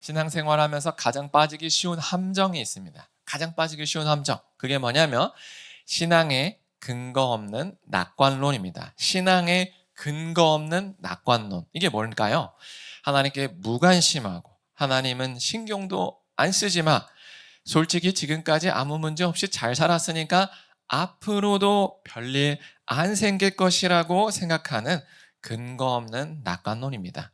신앙생활하면서 가장 빠지기 쉬운 함정이 있습니다. 가장 빠지기 쉬운 함정. 그게 뭐냐면 신앙에 근거 없는 낙관론입니다. 신앙에 근거 없는 낙관론. 이게 뭘까요? 하나님께 무관심하고 하나님은 신경도 안 쓰지 마. 솔직히 지금까지 아무 문제 없이 잘 살았으니까 앞으로도 별일 안 생길 것이라고 생각하는 근거 없는 낙관론입니다.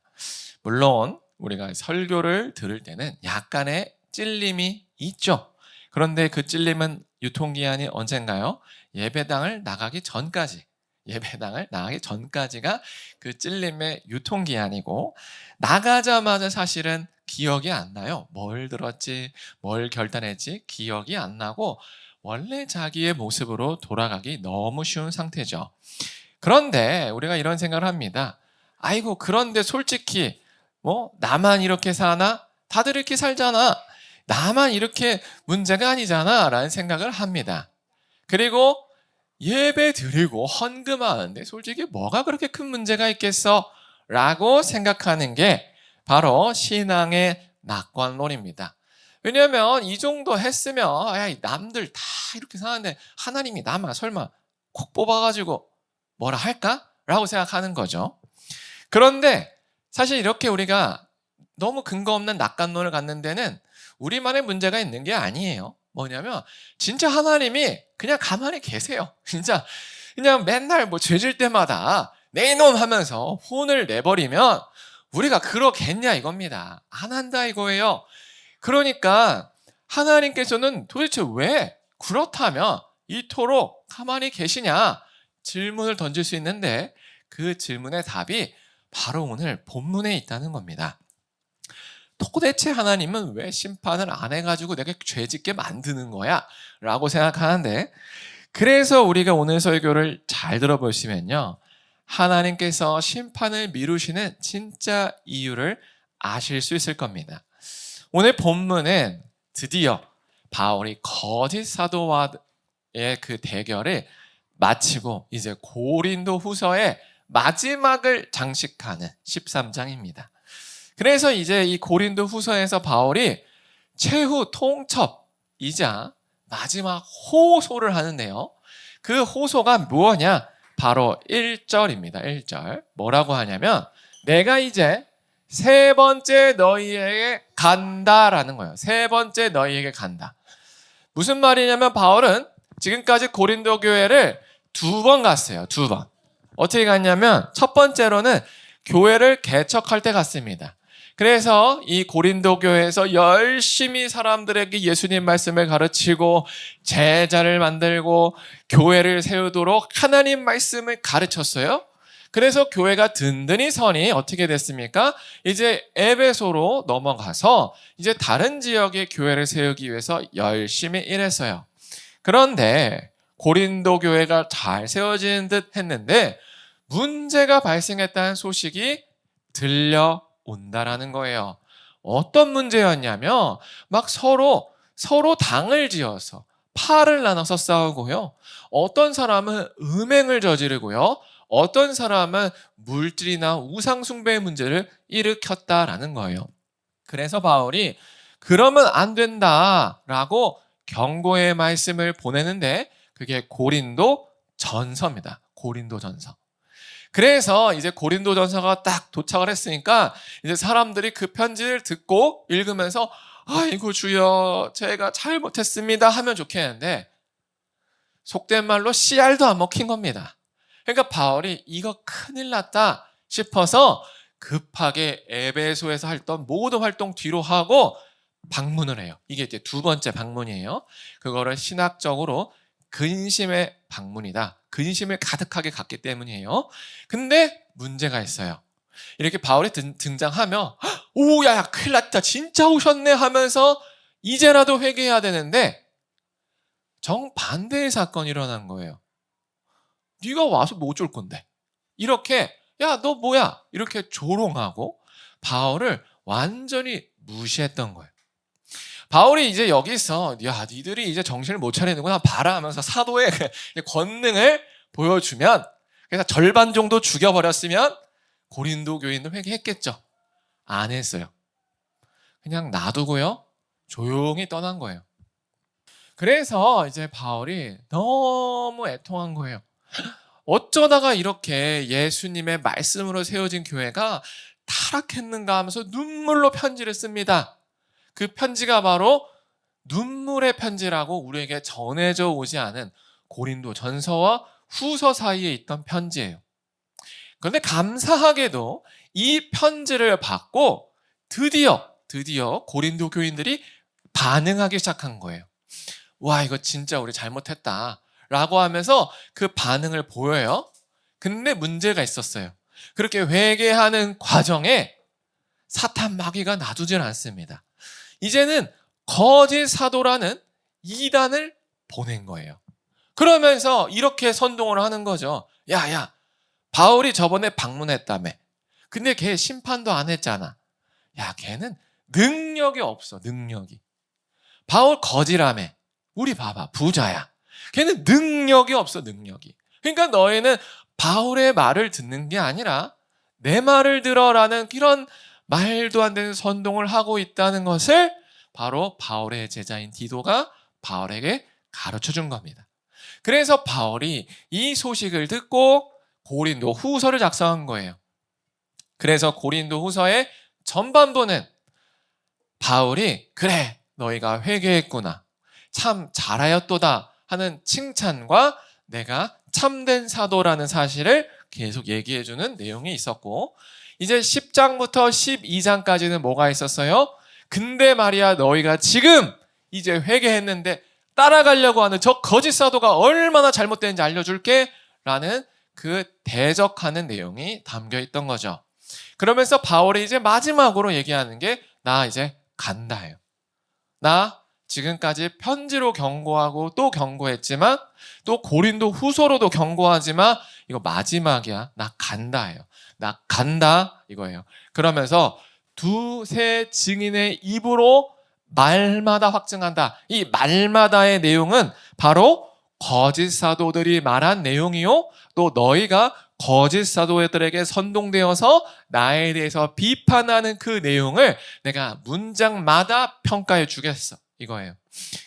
물론 우리가 설교를 들을 때는 약간의 찔림이 있죠. 그런데 그 찔림은 유통기한이 언젠가요? 예배당을 나가기 전까지. 예배당을 나가기 전까지가 그 찔림의 유통기한이고, 나가자마자 사실은 기억이 안 나요. 뭘 들었지, 뭘 결단했지 기억이 안 나고 원래 자기의 모습으로 돌아가기 너무 쉬운 상태죠. 그런데 우리가 이런 생각을 합니다. 아이고, 그런데 솔직히 나만 이렇게 사나? 다들 이렇게 살잖아. 나만 이렇게 문제가 아니잖아 라는 생각을 합니다. 그리고 예배 드리고 헌금하는데 솔직히 뭐가 그렇게 큰 문제가 있겠어? 라고 생각하는 게 바로 신앙의 낙관론입니다. 왜냐하면 이 정도 했으면 야, 남들 다 이렇게 사는데 하나님이 나만 설마 콕 뽑아가지고 뭐라 할까? 라고 생각하는 거죠. 그런데 사실 이렇게 우리가 너무 근거 없는 낙관론을 갖는 데는 우리만의 문제가 있는 게 아니에요. 뭐냐면 진짜 하나님이 그냥 가만히 계세요. 진짜 그냥 맨날 죄질 때마다 내 이놈 하면서 혼을 내버리면 우리가 그러겠냐 이겁니다. 안 한다 이거예요. 그러니까 하나님께서는 도대체 왜 그렇다면 이토록 가만히 계시냐 질문을 던질 수 있는데, 그 질문의 답이 바로 오늘 본문에 있다는 겁니다. 도대체 하나님은 왜 심판을 안 해가지고 내가 죄짓게 만드는 거야? 라고 생각하는데, 그래서 우리가 오늘 설교를 잘 들어보시면요, 하나님께서 심판을 미루시는 진짜 이유를 아실 수 있을 겁니다. 오늘 본문은 드디어 바울이 거짓 사도와의 그 대결을 마치고 이제 고린도 후서의 마지막을 장식하는 13장입니다. 그래서 이제 이 고린도 후서에서 바울이 최후 통첩이자 마지막 호소를 하는데요. 그 호소가 뭐냐? 바로 1절입니다. 1절. 뭐라고 하냐면 내가 이제 세 번째 너희에게 간다라는 거예요. 세 번째 너희에게 간다. 무슨 말이냐면 바울은 지금까지 고린도 교회를 2번 갔어요. 2번. 어떻게 갔냐면 첫 번째로는 교회를 개척할 때 갔습니다. 그래서 이 고린도 교회에서 열심히 사람들에게 예수님 말씀을 가르치고 제자를 만들고 교회를 세우도록 하나님 말씀을 가르쳤어요. 그래서 교회가 든든히 서니 어떻게 됐습니까? 이제 에베소로 넘어가서 이제 다른 지역의 교회를 세우기 위해서 열심히 일했어요. 그런데 고린도 교회가 잘 세워진 듯 했는데 문제가 발생했다는 소식이 들려온다라는 거예요. 어떤 문제였냐면 막 서로 당을 지어서 팔을 나눠서 싸우고요. 어떤 사람은 음행을 저지르고요. 어떤 사람은 물질이나 우상 숭배의 문제를 일으켰다라는 거예요. 그래서 바울이 그러면 안 된다라고 경고의 말씀을 보내는데 그게 고린도 전서입니다. 고린도 전서. 그래서 이제 고린도 전서가 딱 도착을 했으니까 이제 사람들이 그 편지를 듣고 읽으면서 아이고 주여 제가 잘못했습니다 하면 좋겠는데 속된 말로 씨알도 안 먹힌 겁니다. 그러니까 바울이 이거 큰일 났다 싶어서 급하게 에베소에서 했던 모든 활동 뒤로 하고 방문을 해요. 이게 이제 2번째 방문이에요. 그거를 신학적으로 근심의 방문이다. 근심을 가득하게 갖기 때문이에요. 근데 문제가 있어요. 이렇게 바울이 등장하면 오야 큰일 났다 진짜 오셨네 하면서 이제라도 회개해야 되는데 정반대의 사건이 일어난 거예요. 네가 와서 뭐 어쩔 건데? 이렇게 야 너 뭐야? 이렇게 조롱하고 바울을 완전히 무시했던 거예요. 바울이 이제 여기서 야 니들이 이제 정신을 못 차리는구나 봐라 하면서 사도의 권능을 보여주면, 그래서 절반 정도 죽여버렸으면 고린도 교인들 회개했겠죠. 안 했어요. 그냥 놔두고요. 조용히 떠난 거예요. 그래서 이제 바울이 너무 애통한 거예요. 어쩌다가 이렇게 예수님의 말씀으로 세워진 교회가 타락했는가 하면서 눈물로 편지를 씁니다. 그 편지가 바로 눈물의 편지라고 우리에게 전해져 오지 않은 고린도 전서와 후서 사이에 있던 편지예요. 그런데 감사하게도 이 편지를 받고 드디어 고린도 교인들이 반응하기 시작한 거예요. 와, 이거 진짜 우리 잘못했다 라고 하면서 그 반응을 보여요. 근데 문제가 있었어요. 그렇게 회개하는 과정에 사탄 마귀가 놔두질 않습니다. 이제는 거짓 사도라는 이단을 보낸 거예요. 그러면서 이렇게 선동을 하는 거죠. 야, 바울이 저번에 방문했다며. 근데 걔 심판도 안 했잖아. 야, 걔는 능력이 없어, 능력이. 바울 거지라며. 우리 봐봐, 부자야. 걔는 능력이 없어, 능력이. 그러니까 너희는 바울의 말을 듣는 게 아니라 내 말을 들어라는 이런 말도 안 되는 선동을 하고 있다는 것을 바로 바울의 제자인 디도가 바울에게 가르쳐 준 겁니다. 그래서 바울이 이 소식을 듣고 고린도 후서를 작성한 거예요. 그래서 고린도 후서의 전반부는 바울이 그래, 너희가 회개했구나. 참 잘하였도다 하는 칭찬과 내가 참된 사도라는 사실을 계속 얘기해주는 내용이 있었고, 이제 10장부터 12장까지는 뭐가 있었어요? 근데 말이야, 너희가 지금 이제 회개했는데 따라가려고 하는 저 거짓 사도가 얼마나 잘못되는지 알려줄게 라는 그 대적하는 내용이 담겨 있던 거죠. 그러면서 바울이 이제 마지막으로 얘기하는 게 나 이제 간다예요. 나 지금까지 편지로 경고하고 또 경고했지만 또 고린도 후서로도 경고하지만 이거 마지막이야. 나 간다예요. 나 간다 이거예요. 그러면서 두세 증인의 입으로 말마다 확증한다. 이 말마다의 내용은 바로 거짓 사도들이 말한 내용이요. 또 너희가 거짓 사도들에게 선동되어서 나에 대해서 비판하는 그 내용을 내가 문장마다 평가해 주겠어. 이거예요.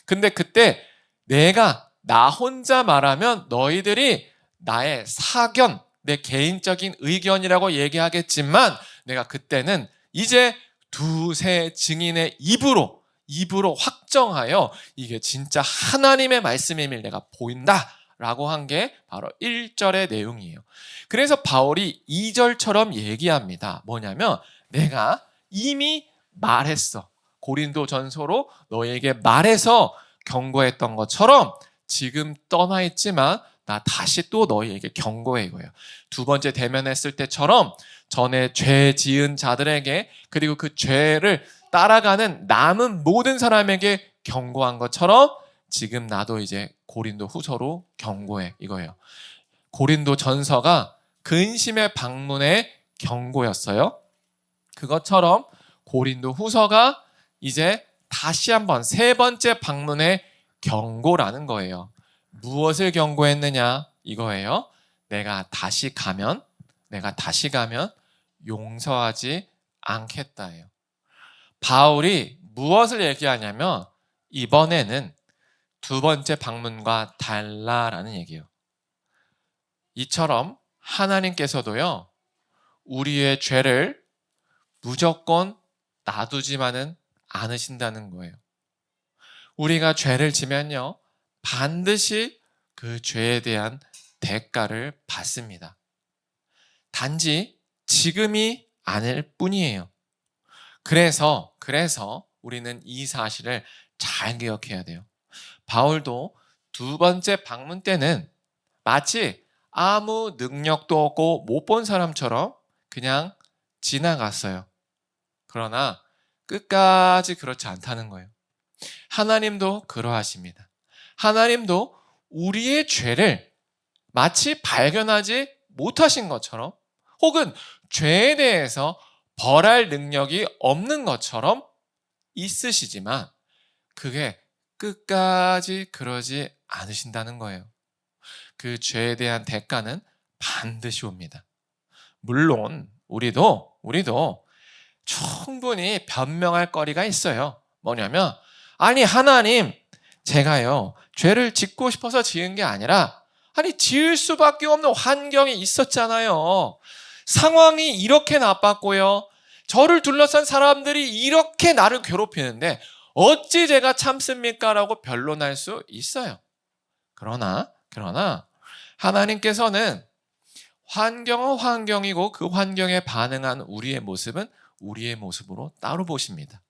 근데 그때 내가 나 혼자 말하면 너희들이 나의 사견, 내 개인적인 의견이라고 얘기하겠지만 내가 그때는 이제 두세 증인의 입으로 확정하여 이게 진짜 하나님의 말씀임을 내가 보인다 라고 한 게 바로 1절의 내용이에요. 그래서 바울이 2절처럼 얘기합니다. 뭐냐면 내가 이미 말했어. 고린도 전서로 너에게 말해서 경고했던 것처럼 지금 떠나 있지만 나 다시 또 너희에게 경고해 이거예요. 두 번째 대면했을 때처럼 전에 죄 지은 자들에게 그리고 그 죄를 따라가는 남은 모든 사람에게 경고한 것처럼 지금 나도 이제 고린도 후서로 경고해 이거예요. 고린도 전서가 근심의 방문의 경고였어요. 그것처럼 고린도 후서가 이제 다시 한번 세 번째 방문의 경고라는 거예요. 무엇을 경고했느냐 이거예요. 내가 다시 가면 용서하지 않겠다예요. 바울이 무엇을 얘기하냐면 이번에는 두 번째 방문과 달라라는 얘기예요. 이처럼 하나님께서도요, 우리의 죄를 무조건 놔두지만은 않으신다는 거예요. 우리가 죄를 지면요, 반드시 그 죄에 대한 대가를 받습니다. 단지 지금이 아닐 뿐이에요. 그래서 우리는 이 사실을 잘 기억해야 돼요. 바울도 두 번째 방문 때는 마치 아무 능력도 없고 못 본 사람처럼 그냥 지나갔어요. 그러나 끝까지 그렇지 않다는 거예요. 하나님도 그러하십니다. 하나님도 우리의 죄를 마치 발견하지 못하신 것처럼 혹은 죄에 대해서 벌할 능력이 없는 것처럼 있으시지만 그게 끝까지 그러지 않으신다는 거예요. 그 죄에 대한 대가는 반드시 옵니다. 물론 우리도 충분히 변명할 거리가 있어요. 뭐냐면, 아니 하나님, 제가요 죄를 짓고 싶어서 지은 게 아니라 아니 지을 수밖에 없는 환경이 있었잖아요. 상황이 이렇게 나빴고요. 저를 둘러싼 사람들이 이렇게 나를 괴롭히는데 어찌 제가 참습니까? 라고 변론할 수 있어요. 그러나 하나님께서는 환경은 환경이고 그 환경에 반응한 우리의 모습은 우리의 모습으로 따로 보십니다.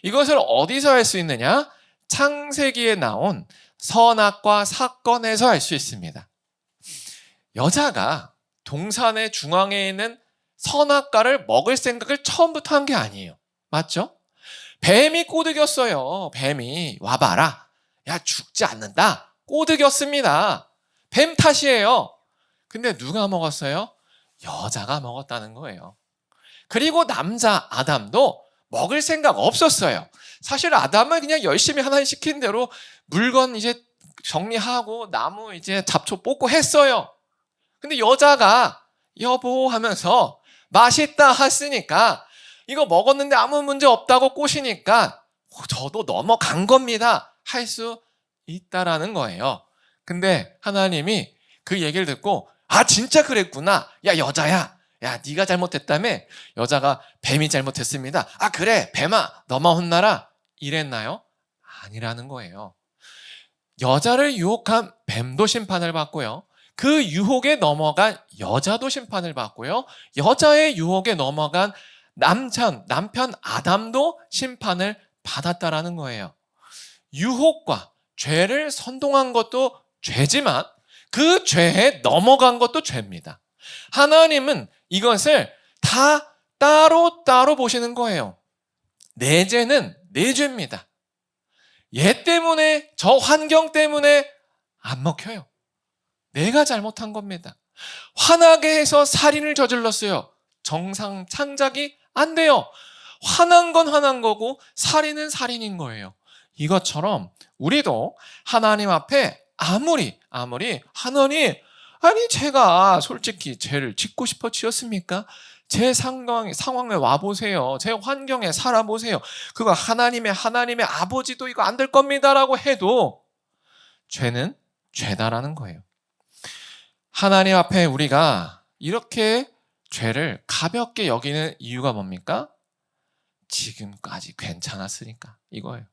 이것을 어디서 알 수 있느냐? 창세기에 나온 선악과 사건에서 알 수 있습니다. 여자가 동산의 중앙에 있는 선악과를 먹을 생각을 처음부터 한 게 아니에요. 맞죠? 뱀이 꼬드겼어요. 뱀이 와봐라. 야, 죽지 않는다. 꼬드겼습니다. 뱀 탓이에요. 근데 누가 먹었어요? 여자가 먹었다는 거예요. 그리고 남자 아담도 먹을 생각 없었어요. 사실 아담은 그냥 열심히 하나님 시킨 대로 물건 이제 정리하고 나무 이제 잡초 뽑고 했어요. 근데 여자가 여보 하면서 맛있다 했으니까 이거 먹었는데 아무 문제 없다고 꼬시니까 저도 넘어간 겁니다. 할 수 있다라는 거예요. 근데 하나님이 그 얘기를 듣고 아 진짜 그랬구나. 야 여자야. 야 네가 잘못했다며? 여자가 뱀이 잘못했습니다. 아 그래 뱀아 너만 혼나라. 이랬나요? 아니라는 거예요. 여자를 유혹한 뱀도 심판을 받고요. 그 유혹에 넘어간 여자도 심판을 받고요. 여자의 유혹에 넘어간 남편 아담도 심판을 받았다라는 거예요. 유혹과 죄를 선동한 것도 죄지만 그 죄에 넘어간 것도 죄입니다. 하나님은 이것을 다 따로 보시는 거예요. 내 죄는 내 죄입니다. 얘 때문에 저 환경 때문에 안 먹혀요. 내가 잘못한 겁니다. 화나게 해서 살인을 저질렀어요. 정상 창작이 안 돼요. 화난 건 화난 거고 살인은 살인인 거예요. 이것처럼 우리도 하나님 앞에 아무리 하나님 아니 제가 솔직히 죄를 짓고 싶어 지었습니까? 제 상황에 와보세요. 제 환경에 살아보세요. 그거 하나님의 아버지도 이거 안 될 겁니다라고 해도 죄는 죄다라는 거예요. 하나님 앞에 우리가 이렇게 죄를 가볍게 여기는 이유가 뭡니까? 지금까지 괜찮았으니까 이거예요.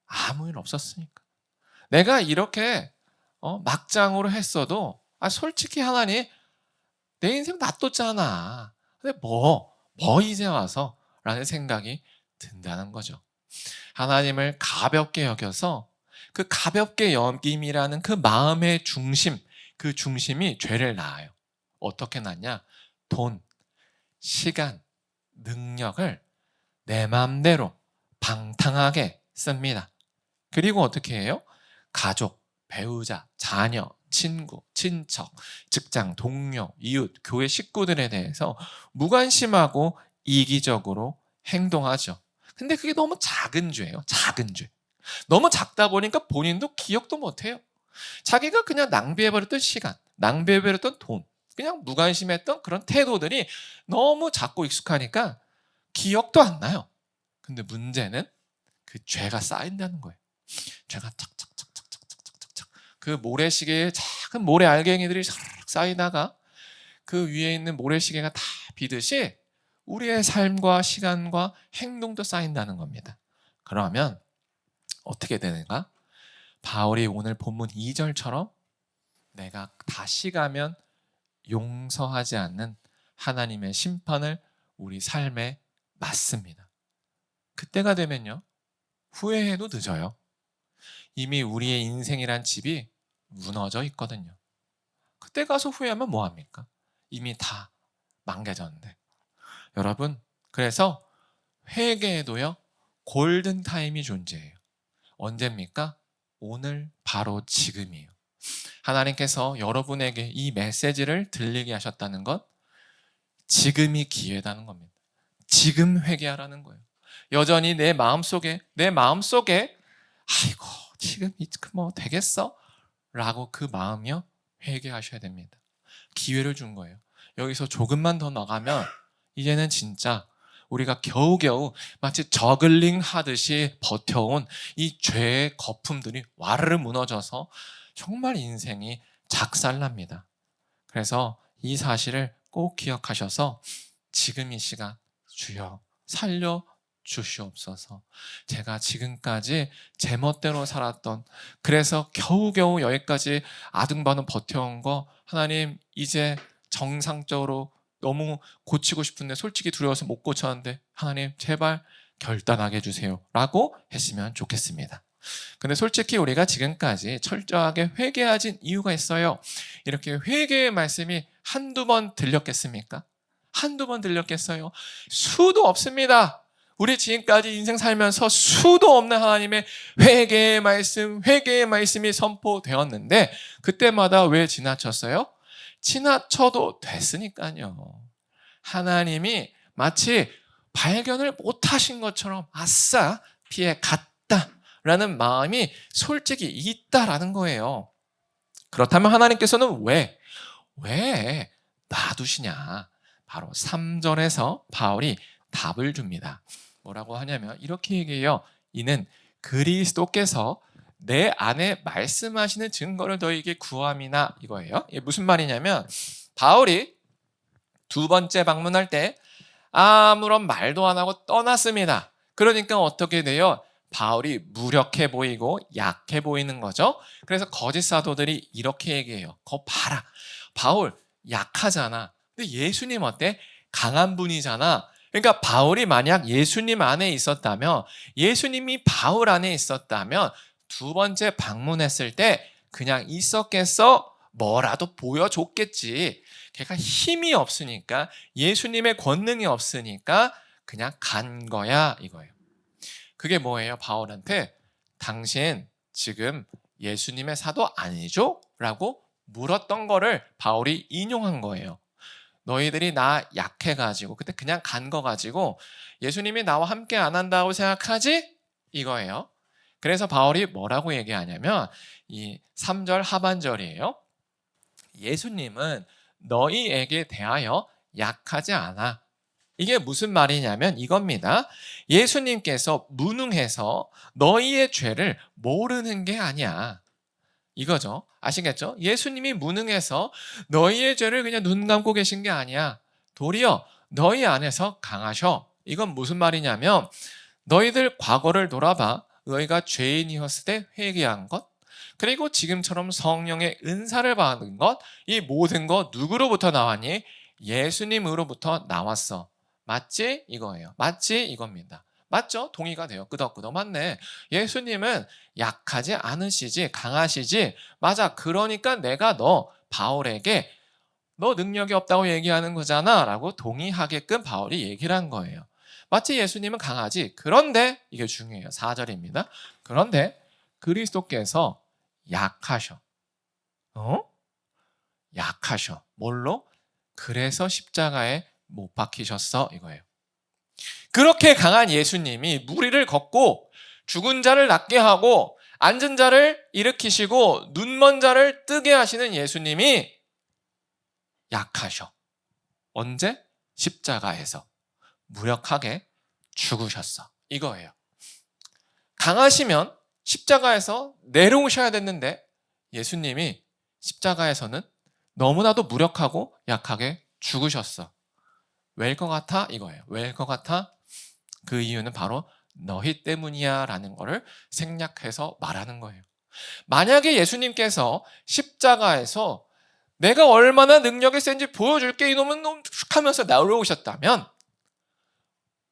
아무 일 없었으니까. 내가 이렇게 막장으로 했어도 솔직히 하나님 내 인생 놔뒀잖아. 근데 뭐 이제 와서 라는 생각이 든다는 거죠. 하나님을 가볍게 여겨서 그 가볍게 여김이라는 그 마음의 중심, 그 중심이 죄를 낳아요. 어떻게 낳냐? 돈, 시간, 능력을 내 마음대로 방탕하게 씁니다. 그리고 어떻게 해요? 가족, 배우자, 자녀, 친구, 친척, 직장, 동료, 이웃, 교회 식구들에 대해서 무관심하고 이기적으로 행동하죠. 근데 그게 너무 작은 죄예요. 작은 죄. 너무 작다 보니까 본인도 기억도 못해요. 자기가 그냥 낭비해버렸던 시간, 낭비해버렸던 돈, 그냥 무관심했던 그런 태도들이 너무 작고 익숙하니까 기억도 안 나요. 근데 문제는 그 죄가 쌓인다는 거예요. 죄가 착착착착착착착착 그 모래시계에 작은 모래 알갱이들이 쌓이다가 그 위에 있는 모래시계가 다 비듯이 우리의 삶과 시간과 행동도 쌓인다는 겁니다. 그러면 어떻게 되는가? 바울이 오늘 본문 2절처럼 내가 다시 가면 용서하지 않는 하나님의 심판을 우리 삶에 맞습니다. 그때가 되면요. 후회해도 늦어요. 이미 우리의 인생이란 집이 무너져 있거든요. 그때 가서 후회하면 뭐합니까? 이미 다 망가졌는데. 여러분, 그래서 회개에도요. 골든타임이 존재해요. 언제입니까? 오늘 바로 지금이에요. 하나님께서 여러분에게 이 메시지를 들리게 하셨다는 것, 지금이 기회다는 겁니다. 지금 회개하라는 거예요. 여전히 내 마음속에 아이고 지금 뭐 되겠어? 라고 그 마음이요 회개하셔야 됩니다. 기회를 준 거예요. 여기서 조금만 더 나가면 이제는 진짜 우리가 겨우겨우 마치 저글링 하듯이 버텨온 이 죄의 거품들이 와르르 무너져서 정말 인생이 작살납니다. 그래서 이 사실을 꼭 기억하셔서 지금 이 시간 주여 살려 주시옵소서. 제가 지금까지 제멋대로 살았던, 그래서 겨우겨우 여기까지 아등바등 버텨온 거 하나님 이제 정상적으로 너무 고치고 싶은데 솔직히 두려워서 못 고쳤는데 하나님 제발 결단하게 해주세요 라고 했으면 좋겠습니다. 근데 솔직히 우리가 지금까지 철저하게 회개하진 이유가 있어요. 이렇게 회개의 말씀이 한두 번 들렸겠습니까? 한두 번 들렸겠어요? 수도 없습니다. 우리 지금까지 인생 살면서 수도 없는 하나님의 회개의 말씀이 선포되었는데 그때마다 왜 지나쳤어요? 지나쳐도 됐으니까요. 하나님이 마치 발견을 못하신 것처럼 아싸 피해 갔다라는 마음이 솔직히 있다라는 거예요. 그렇다면 하나님께서는 왜 놔두시냐? 바로 3절에서 바울이 답을 줍니다. 뭐라고 하냐면 이렇게 얘기해요. 이는 그리스도께서 내 안에 말씀하시는 증거를 너희에게 구함이나, 이거예요. 이게 무슨 말이냐면 바울이 두 번째 방문할 때 아무런 말도 안 하고 떠났습니다. 그러니까 어떻게 돼요? 바울이 무력해 보이고 약해 보이는 거죠. 그래서 거짓 사도들이 이렇게 얘기해요. 거 봐라. 바울 약하잖아. 근데 예수님 어때? 강한 분이잖아. 그러니까 바울이 만약 예수님 안에 있었다면, 예수님이 바울 안에 있었다면 두 번째 방문했을 때 그냥 있었겠어? 뭐라도 보여줬겠지. 걔가 힘이 없으니까, 예수님의 권능이 없으니까 그냥 간 거야, 이거예요. 그게 뭐예요? 바울한테 당신 지금 예수님의 사도 아니죠? 라고 물었던 거를 바울이 인용한 거예요. 너희들이 나 약해가지고 그때 그냥 간 거 가지고 예수님이 나와 함께 안 한다고 생각하지? 이거예요. 그래서 바울이 뭐라고 얘기하냐면 이 3절 하반절이에요. 예수님은 너희에게 대하여 약하지 않아. 이게 무슨 말이냐면 이겁니다. 예수님께서 무능해서 너희의 죄를 모르는 게 아니야. 이거죠. 아시겠죠? 예수님이 무능해서 너희의 죄를 그냥 눈 감고 계신 게 아니야. 도리어 너희 안에서 강하셔. 이건 무슨 말이냐면 너희들 과거를 돌아봐. 너희가 죄인이었을 때 회개한 것, 그리고 지금처럼 성령의 은사를 받은 것, 이 모든 것 누구로부터 나왔니? 예수님으로부터 나왔어. 맞지? 이거예요. 맞지? 이겁니다. 맞죠? 동의가 돼요. 끄덕끄덕 맞네. 예수님은 약하지 않으시지 강하시지. 맞아. 그러니까 내가 너 바울에게 너 능력이 없다고 얘기하는 거잖아 라고 동의하게끔 바울이 얘기를 한 거예요. 마치 예수님은 강하지. 그런데 이게 중요해요. 4절입니다. 그런데 그리스도께서 약하셔. 약하셔. 뭘로? 그래서 십자가에 못 박히셨어. 이거예요. 그렇게 강한 예수님이 무리를 걷고 죽은 자를 낫게 하고 앉은 자를 일으키시고 눈먼 자를 뜨게 하시는 예수님이 약하셔. 언제? 십자가에서 무력하게 죽으셨어. 이거예요. 강하시면 십자가에서 내려오셔야 됐는데 예수님이 십자가에서는 너무나도 무력하고 약하게 죽으셨어. 왜일 것 같아? 이거예요. 왜일 것 같아? 그 이유는 바로 너희 때문이야 라는 거를 생략해서 말하는 거예요. 만약에 예수님께서 십자가에서 내가 얼마나 능력이 센지 보여줄게 이놈은 놈 하면서 나오셨다면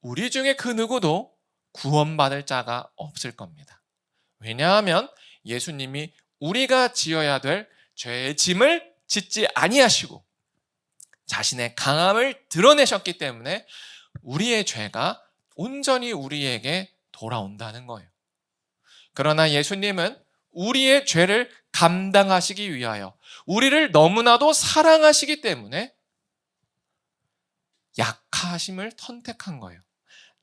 우리 중에 그 누구도 구원받을 자가 없을 겁니다. 왜냐하면 예수님이 우리가 지어야 될 죄의 짐을 짓지 아니하시고 자신의 강함을 드러내셨기 때문에 우리의 죄가 온전히 우리에게 돌아온다는 거예요. 그러나 예수님은 우리의 죄를 감당하시기 위하여 우리를 너무나도 사랑하시기 때문에 약하심을 선택한 거예요.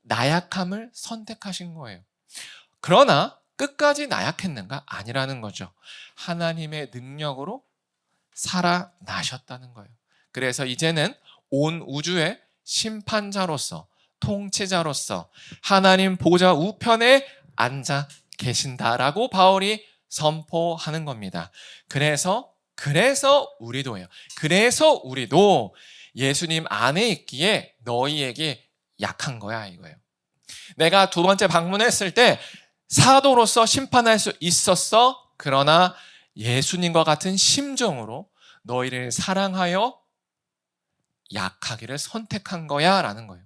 나약함을 선택하신 거예요. 그러나 끝까지 나약했는가? 아니라는 거죠. 하나님의 능력으로 살아나셨다는 거예요. 그래서 이제는 온 우주의 심판자로서 통치자로서 하나님 보좌 우편에 앉아 계신다라고 바울이 선포하는 겁니다. 그래서 우리도요. 그래서 우리도 예수님 안에 있기에 너희에게 약한 거야 이거예요. 내가 두 번째 방문했을 때 사도로서 심판할 수 있었어. 그러나 예수님과 같은 심정으로 너희를 사랑하여 약하기를 선택한 거야 라는 거예요.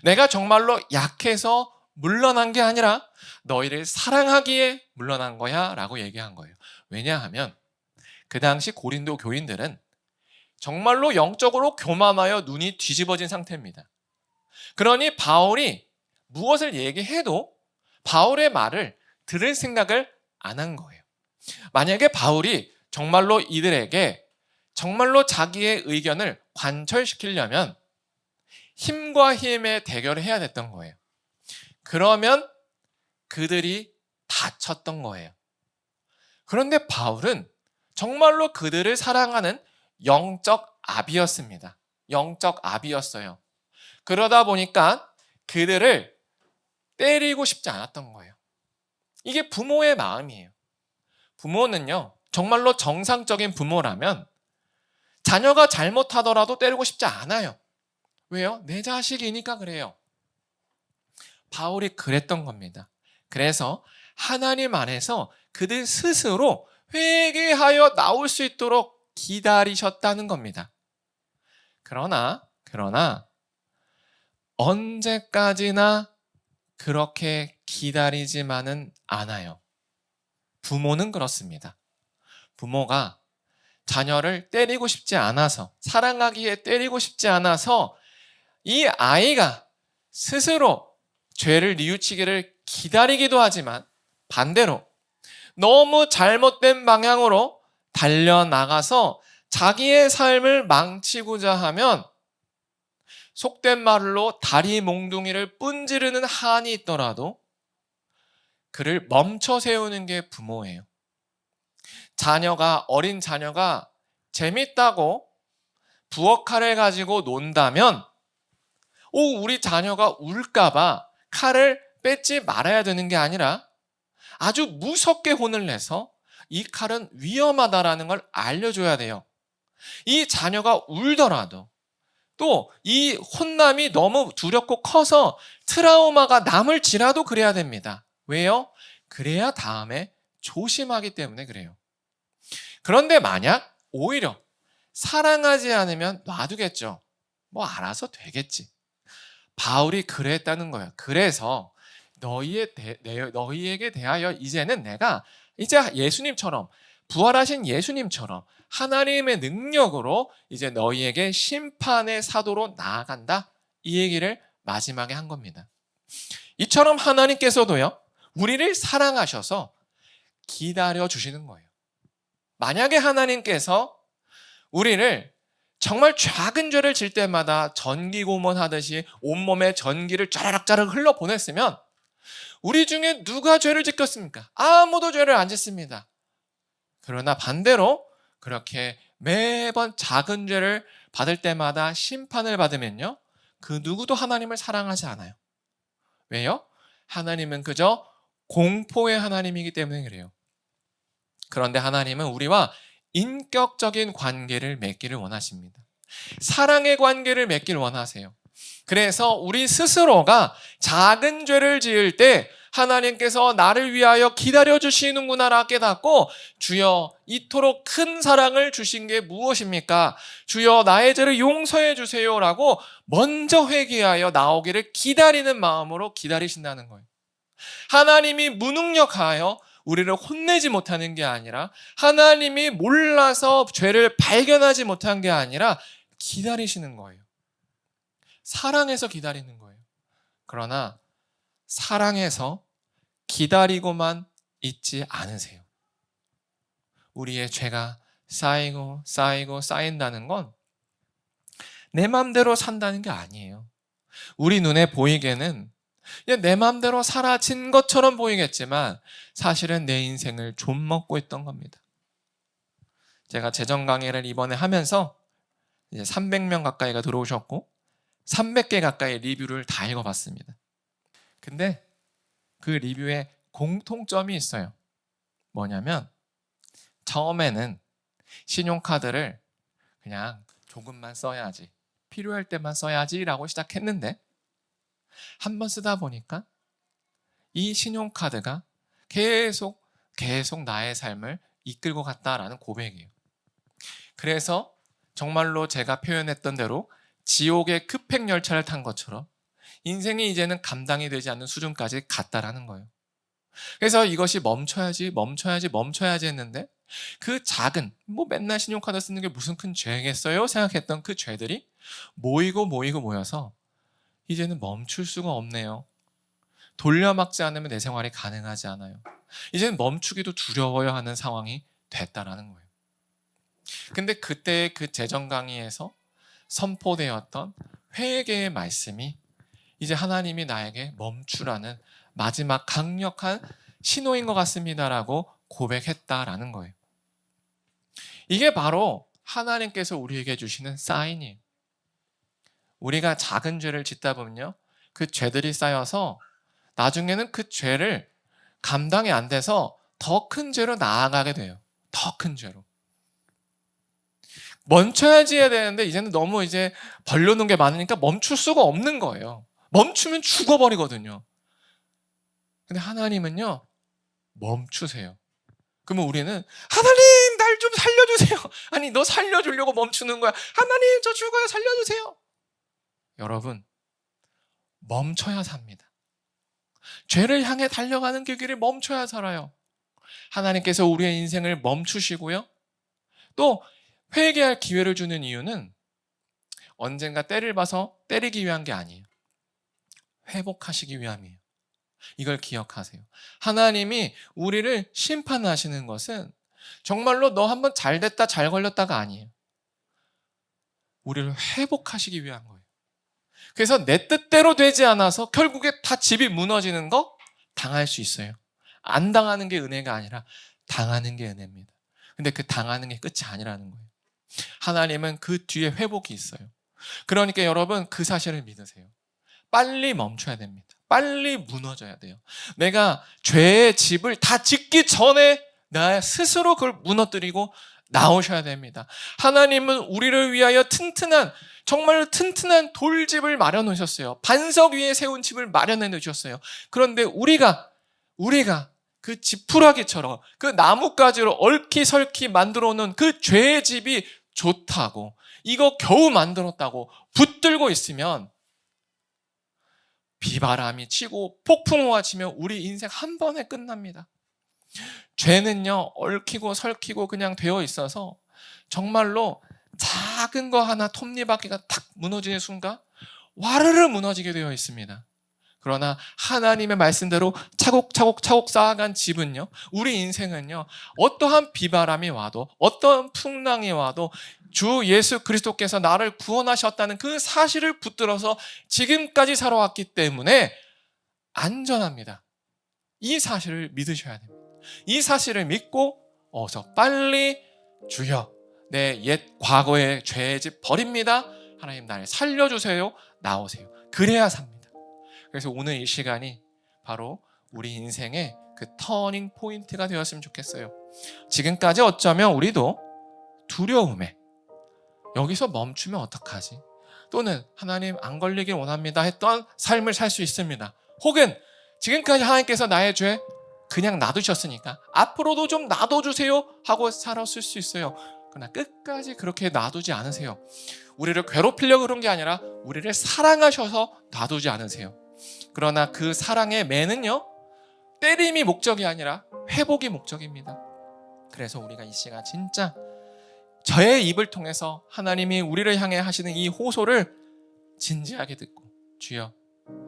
내가 정말로 약해서 물러난 게 아니라 너희를 사랑하기에 물러난 거야 라고 얘기한 거예요. 왜냐하면 그 당시 고린도 교인들은 정말로 영적으로 교만하여 눈이 뒤집어진 상태입니다. 그러니 바울이 무엇을 얘기해도 바울의 말을 들을 생각을 안 한 거예요. 만약에 바울이 정말로 이들에게 정말로 자기의 의견을 관철시키려면 힘과 힘의 대결을 해야 됐던 거예요. 그러면 그들이 다쳤던 거예요. 그런데 바울은 정말로 그들을 사랑하는 영적 아비였습니다. 영적 아비였어요. 그러다 보니까 그들을 때리고 싶지 않았던 거예요. 이게 부모의 마음이에요. 부모는요, 정말로 정상적인 부모라면 자녀가 잘못하더라도 때리고 싶지 않아요. 왜요? 내 자식이니까 그래요. 바울이 그랬던 겁니다. 그래서 하나님 안에서 그들 스스로 회개하여 나올 수 있도록 기다리셨다는 겁니다. 그러나 언제까지나 그렇게 기다리지만은 않아요. 부모는 그렇습니다. 부모가 자녀를 때리고 싶지 않아서, 사랑하기에 때리고 싶지 않아서 이 아이가 스스로 죄를 뉘우치기를 기다리기도 하지만 반대로 너무 잘못된 방향으로 달려나가서 자기의 삶을 망치고자 하면 속된 말로 다리 몽둥이를 뿜지르는 한이 있더라도 그를 멈춰 세우는 게 부모예요. 어린 자녀가 재밌다고 부엌칼을 가지고 논다면 우리 자녀가 울까봐 칼을 뺏지 말아야 되는 게 아니라 아주 무섭게 혼을 내서 이 칼은 위험하다라는 걸 알려줘야 돼요. 이 자녀가 울더라도 또 이 혼남이 너무 두렵고 커서 트라우마가 남을지라도 그래야 됩니다. 왜요? 그래야 다음에 조심하기 때문에 그래요. 그런데 만약 오히려 사랑하지 않으면 놔두겠죠. 뭐 알아서 되겠지. 바울이 그랬다는 거예요. 그래서 너희에게 대하여 이제는 내가 이제 예수님처럼 부활하신 예수님처럼 하나님의 능력으로 이제 너희에게 심판의 사도로 나아간다. 이 얘기를 마지막에 한 겁니다. 이처럼 하나님께서도요, 우리를 사랑하셔서 기다려 주시는 거예요. 만약에 하나님께서 우리를 정말 작은 죄를 질 때마다 전기고문하듯이 온몸에 전기를 짜라락짜락 흘러보냈으면 우리 중에 누가 죄를 짓겠습니까? 아무도 죄를 안 짓습니다. 그러나 반대로 그렇게 매번 작은 죄를 받을 때마다 심판을 받으면요, 그 누구도 하나님을 사랑하지 않아요. 왜요? 하나님은 그저 공포의 하나님이기 때문에 그래요. 그런데 하나님은 우리와 인격적인 관계를 맺기를 원하십니다. 사랑의 관계를 맺기를 원하세요. 그래서 우리 스스로가 작은 죄를 지을 때 하나님께서 나를 위하여 기다려주시는구나라 깨닫고, 주여 이토록 큰 사랑을 주신 게 무엇입니까? 주여 나의 죄를 용서해 주세요라고 먼저 회개하여 나오기를 기다리는 마음으로 기다리신다는 거예요. 하나님이 무능력하여 우리를 혼내지 못하는 게 아니라, 하나님이 몰라서 죄를 발견하지 못한 게 아니라 기다리시는 거예요. 사랑해서 기다리는 거예요. 그러나 사랑해서 기다리고만 있지 않으세요. 우리의 죄가 쌓인다는 건 내 맘대로 산다는 게 아니에요. 우리 눈에 보이게는 내 맘대로 사라진 것처럼 보이겠지만 사실은 내 인생을 좀먹고 있던 겁니다. 제가 재정 강의를 이번에 하면서 이제 300명 가까이가 들어오셨고, 300개 가까이 리뷰를 다 읽어봤습니다. 근데 그 리뷰에 공통점이 있어요. 뭐냐면 처음에는 신용카드를 그냥 조금만 써야지, 필요할 때만 써야지 라고 시작했는데 한번 쓰다 보니까 이 신용카드가 계속 나의 삶을 이끌고 갔다라는 고백이에요. 그래서 정말로 제가 표현했던 대로 지옥의 급행 열차를 탄 것처럼 인생이 이제는 감당이 되지 않는 수준까지 갔다라는 거예요. 그래서 이것이 멈춰야지 했는데 그 작은 맨날 신용카드 쓰는 게 무슨 큰 죄겠어요? 생각했던 그 죄들이 모여서 이제는 멈출 수가 없네요. 돌려막지 않으면 내 생활이 가능하지 않아요. 이제는 멈추기도 두려워야 하는 상황이 됐다라는 거예요. 근데 그때 그 재정 강의에서 선포되었던 회개의 말씀이 이제 하나님이 나에게 멈추라는 마지막 강력한 신호인 것 같습니다라고 고백했다라는 거예요. 이게 바로 하나님께서 우리에게 주시는 사인이에요. 우리가 작은 죄를 짓다 보면요, 그 죄들이 쌓여서 나중에는 그 죄를 감당이 안 돼서 더 큰 죄로 나아가게 돼요. 더 큰 죄로. 멈춰야지 해야 되는데 이제는 너무 이제 벌려놓은 게 많으니까 멈출 수가 없는 거예요. 멈추면 죽어버리거든요. 근데 하나님은요, 멈추세요. 그러면 우리는 하나님 날 좀 살려주세요. 아니 너 살려주려고 멈추는 거야. 하나님 저 죽어요 살려주세요. 여러분 멈춰야 삽니다. 죄를 향해 달려가는 그 길을 멈춰야 살아요. 하나님께서 우리의 인생을 멈추시고요. 또 회개할 기회를 주는 이유는 언젠가 때를 봐서 때리기 위한 게 아니에요. 회복하시기 위함이에요. 이걸 기억하세요. 하나님이 우리를 심판하시는 것은 정말로 너 한번 잘 됐다 잘 걸렸다가 아니에요. 우리를 회복하시기 위한 거예요. 그래서 내 뜻대로 되지 않아서 결국에 다 집이 무너지는 거 당할 수 있어요. 안 당하는 게 은혜가 아니라 당하는 게 은혜입니다. 근데 그 당하는 게 끝이 아니라는 거예요. 하나님은 그 뒤에 회복이 있어요. 그러니까 여러분 그 사실을 믿으세요. 빨리 멈춰야 됩니다. 빨리 무너져야 돼요. 내가 죄의 집을 다 짓기 전에 나 스스로 그걸 무너뜨리고 나오셔야 됩니다. 하나님은 우리를 위하여 정말 튼튼한 돌집을 마련해 놓으셨어요. 반석 위에 세운 집을 마련해 놓으셨어요. 그런데 우리가 그 지푸라기처럼 그 나뭇가지로 얽히설키 만들어 놓은 그 죄의 집이 좋다고 이거 겨우 만들었다고 붙들고 있으면 비바람이 치고 폭풍우가 치면 우리 인생 한 번에 끝납니다. 죄는요 얽히고 설키고 그냥 되어 있어서 정말로 작은 거 하나 톱니바퀴가 탁 무너지는 순간 와르르 무너지게 되어 있습니다. 그러나 하나님의 말씀대로 차곡차곡 쌓아간 집은요, 우리 인생은요, 어떠한 비바람이 와도 어떠한 풍랑이 와도 주 예수 그리스도께서 나를 구원하셨다는 그 사실을 붙들어서 지금까지 살아왔기 때문에 안전합니다. 이 사실을 믿으셔야 됩니다. 이 사실을 믿고 어서 빨리 주여 내 옛 과거의 죄의 집 버립니다. 하나님 나를 살려주세요. 나오세요. 그래야 삽니다. 그래서 오늘 이 시간이 바로 우리 인생의 그 터닝 포인트가 되었으면 좋겠어요. 지금까지 어쩌면 우리도 두려움에 여기서 멈추면 어떡하지? 또는 하나님 안 걸리길 원합니다 했던 삶을 살 수 있습니다. 혹은 지금까지 하나님께서 나의 죄 그냥 놔두셨으니까 앞으로도 좀 놔둬주세요 하고 살았을 수 있어요. 그러나 끝까지 그렇게 놔두지 않으세요. 우리를 괴롭히려고 그런 게 아니라 우리를 사랑하셔서 놔두지 않으세요. 그러나 그 사랑의 매는요, 때림이 목적이 아니라 회복이 목적입니다. 그래서 우리가 이 시간 진짜 저의 입을 통해서 하나님이 우리를 향해 하시는 이 호소를 진지하게 듣고 주여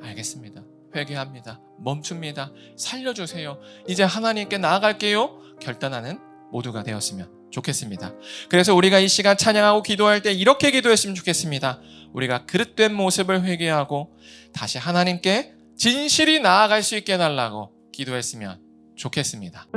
알겠습니다. 회개합니다. 멈춥니다. 살려주세요. 이제 하나님께 나아갈게요. 결단하는 모두가 되었으면 좋겠습니다. 그래서 우리가 이 시간 찬양하고 기도할 때 이렇게 기도했으면 좋겠습니다. 우리가 그릇된 모습을 회개하고 다시 하나님께 진실이 나아갈 수 있게 해달라고 기도했으면 좋겠습니다.